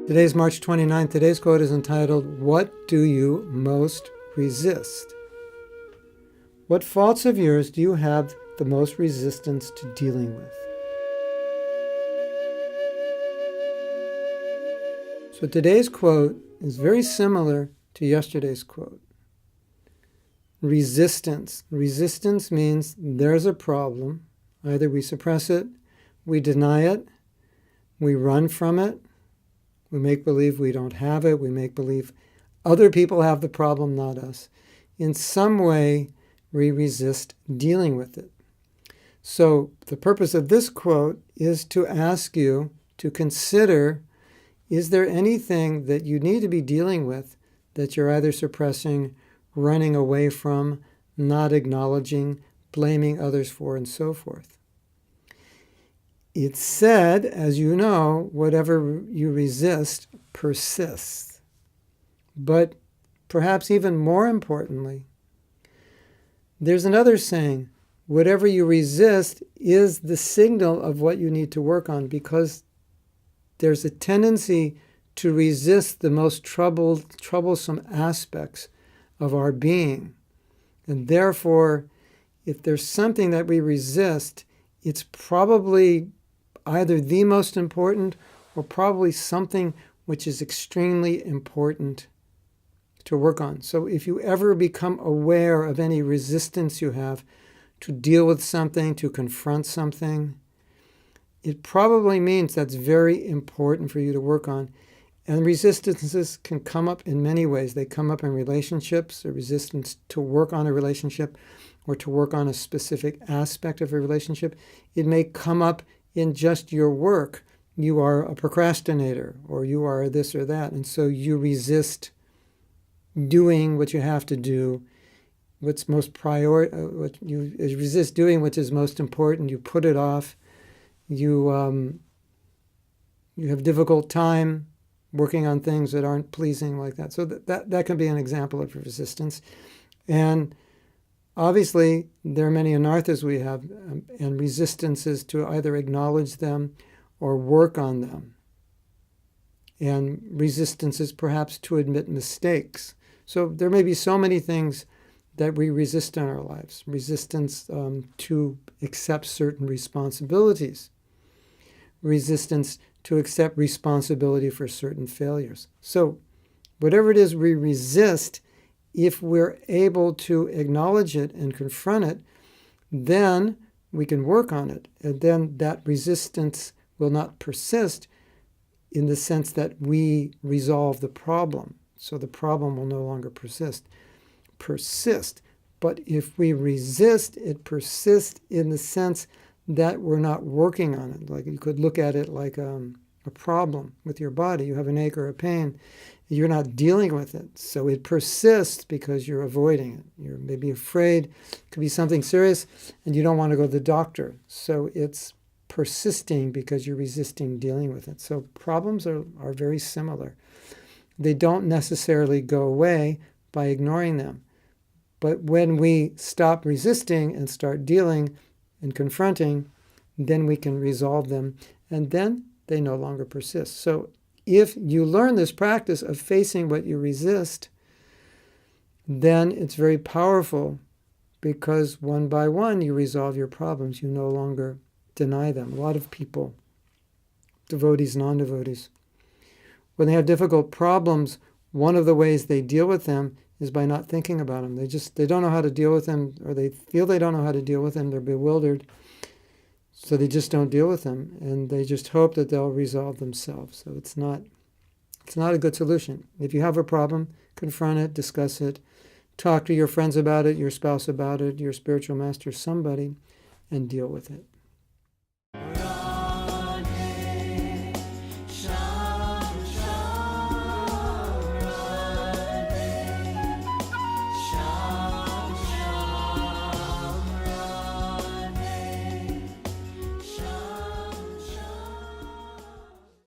Today's March 29th. Today's quote is entitled, "What do you most resist?" What faults of yours do you have the most resistance to dealing with? So today's quote is very similar to yesterday's quote. Resistance. Resistance means there's a problem. Either we suppress it, we deny it, we run from it, we make believe we don't have it, we make believe other people have the problem, not us. In some way, we resist dealing with it. So the purpose of this quote is to ask you to consider, is there anything that you need to be dealing with that you're either suppressing, running away from, not acknowledging, blaming others for, and so forth? It's said, as you know, whatever you resist persists. But perhaps even more importantly, there's another saying, whatever you resist is the signal of what you need to work on, because there's a tendency to resist the most troublesome aspects of our being. And therefore, if there's something that we resist, it's probably either the most important or probably something which is extremely important to work on. So if you ever become aware of any resistance you have to deal with something, to confront something, it probably means that's very important for you to work on. And resistances can come up in many ways. They come up in relationships, a resistance to work on a relationship or to work on a specific aspect of a relationship. It may come up in just your work. You are a procrastinator, or you are this or that, and so you resist doing what you have to do, what's most what you resist doing, which is most important. You put it off. You have difficult time working on things that aren't pleasing, like that. So that can be an example of resistance. And obviously, there are many anarthas we have, and resistances to either acknowledge them or work on them. And resistances perhaps to admit mistakes. So there may be so many things that we resist in our lives. Resistance to accept certain responsibilities. Resistance to accept responsibility for certain failures. So whatever it is we resist, if we're able to acknowledge it and confront it, then we can work on it. And then that resistance will not persist in the sense that we resolve the problem. So the problem will no longer persist. But if we resist, it persists in the sense that we're not working on it. Like you could look at it like a problem with your body. You have an ache or a pain. You're not dealing with it. So it persists because you're avoiding it. You're maybe afraid. It could be something serious and you don't want to go to the doctor. So it's persisting because you're resisting dealing with it. So problems are very similar. They don't necessarily go away by ignoring them. But when we stop resisting and start dealing and confronting, then we can resolve them, and then they no longer persist. So if you learn this practice of facing what you resist, then it's very powerful, because one by one you resolve your problems. You no longer deny them. A lot of people, devotees, non-devotees, when they have difficult problems, one of the ways they deal with them is by not thinking about them. They don't know how to deal with them, or they feel they don't know how to deal with them. They're bewildered. So they just don't deal with them, and they just hope that they'll resolve themselves. So it's not a good solution. If you have a problem, confront it, discuss it, talk to your friends about it, your spouse about it, your spiritual master, somebody, and deal with it.